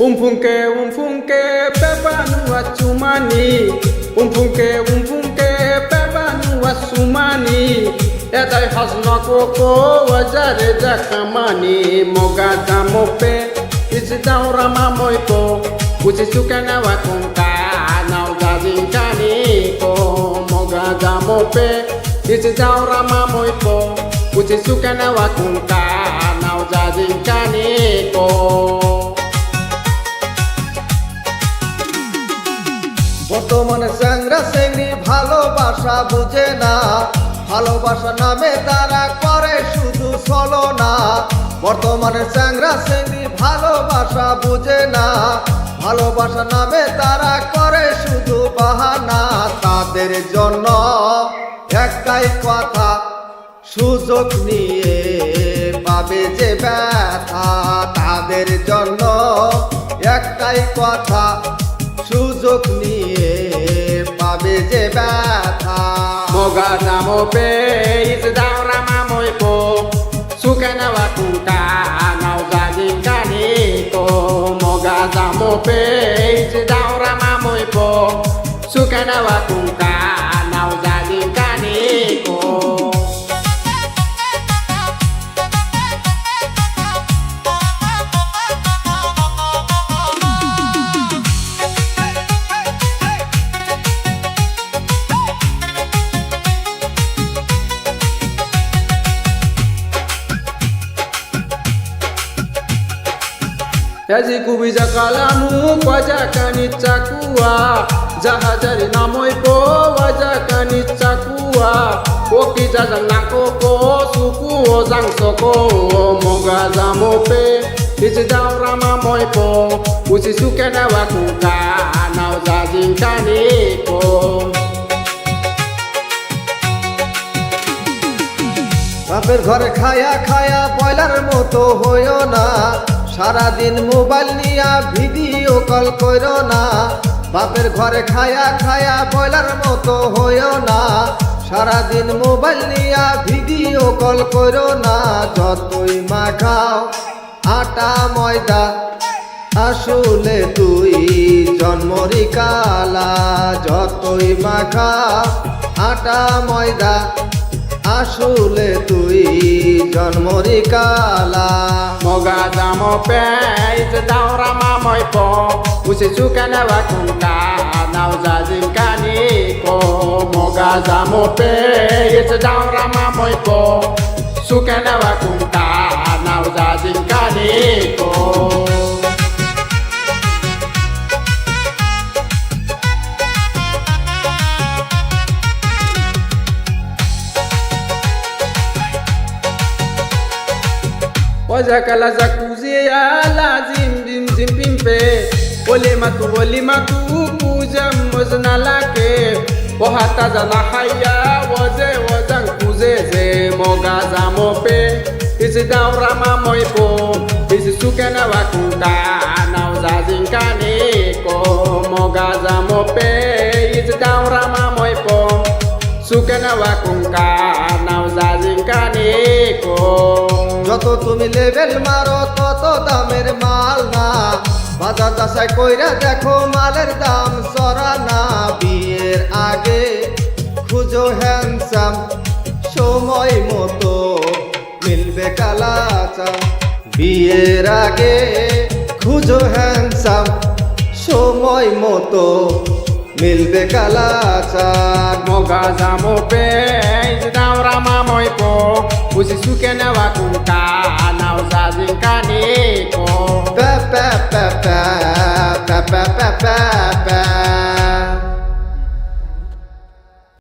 Umfunke pepanu achumani. Umfunke pepanu asumani. Edai hasna koko wajare jakamani. Mogada mope isidaura mamoipo. Usisukana wakunka na uzazinkani ko. Mogada mope isidaura mamoipo. Usisukana wakunka na uzazinkani ko. বর্তমানে চ্যাংরা চ্যাংড়ি ভালোবাসা বুঝে না, ভালোবাসা নামে তারা করে শুধু ছলনা। বর্তমানে চ্যাংরা চ্যাংড়ি ভালোবাসা বুঝে না, ভালোবাসা নামে তারা করে শুধু বাহানা। তাদের জন্য একটাই কথা, সুযোগ নিয়ে পাবে যে ব্যথা। তাদের জন্য একটাই কথা, সুযোগ নিয়ে পাবে যে ব্যথা। Mogada mope isidaura mamoipo. Sukana wakunka na uzazinkani ko. Mogada mope isidaura mamoipo. Sukana wakunka na uzazinkani ko. Yaji kubija kalamu kwaja kanichakua. Jahajari namoipo waja kanichakua. Okija zanakoko sukuo zangsoko. Mogada mope isidaura mamoipo. Usisukana wakunka na uzazinkani ko. বাপের ঘরে খায়া খায়া boiler মতো হইও না, সারাদিন mobile নিয়া video call করো না। বাপের ঘরে খায়া খায়া বয়লার মতো হইও না, সারাদিন মোবাইল নিয়া ভিডিও কল করো না। যতই মাখাও আটা ময়দা, আসলে তুই জন্মরি কালা। যতই মাখাও আটা ময়দা, আসলে তুই জন্মরি কালা। Mogada mope isidaura mamoipo. Usisukana wakunka na uzazinkani ko. Mogada mope isidaura mamoipo. Sukana wakunka na uzazinkani ko. Wajakala zakuzia lazim bim zim bimpe. Ole matu kuja mozna lake. Wahata zana haya waze wazan kuzeze. Mogaza mope isidaura mamoipo. Isisukana wakunka na uzazinkani ko. Mogaza mope isidaura mamoipo. Sukana wakunka na uzazinkani ko. যত তুমি level মারো তত দামের মাল না, বাজার দশায় কইরা দেখো মালের দাম চড়া না। বিয়ের আগে খুঁজো হ্যান্ডসাম, সময় মতো মিলবে কালাচা। বিয়ের আগে খুঁজো হ্যান্ডসাম, সময় মতো মিলবে কালাচা। Mogada mope isidaura mamoipo. Usisukana wakunka na uzazinkani ko. Pa pa pa pa pa pa pa pa.